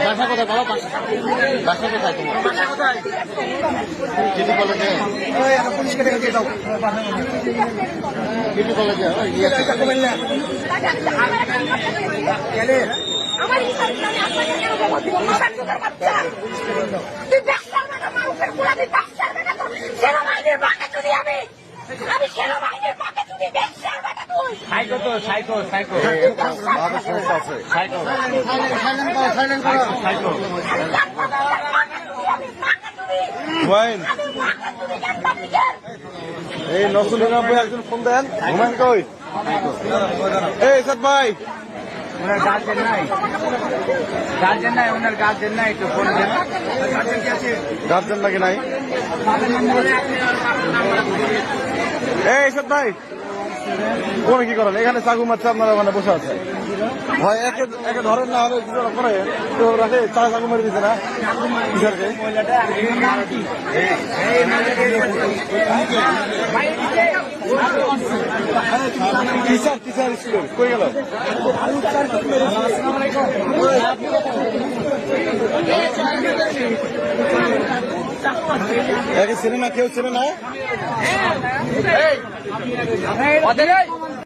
বাসা কোথায় বাবা? বাসা কোথায় তোমার? সিটি কলেজে? পুলিশকে দিয়ে দাও। সিটি কলেজে এই 999 একজন ফোন দেন। ঘুমান কই? এই সাদ ভাই, ওনার গার্জেন নাই, গার্জেন নাই, ওনার গার্জেন নাই, একটু ফোন দেন। গার্জেন নাকি নাই? এই সাদ ভাই, কোন কি করেন? এখানে চাকু মারছে, আপনারা ওখানে বসে আছে। ভাই একে একে ধরেন না হলে কিছু করে তো রাখে চাকু মেরে দিচ্ছে না টিচারকে। টিচার টিচার স্কুল কই গেল? সিনেমা কেউ ছিল না।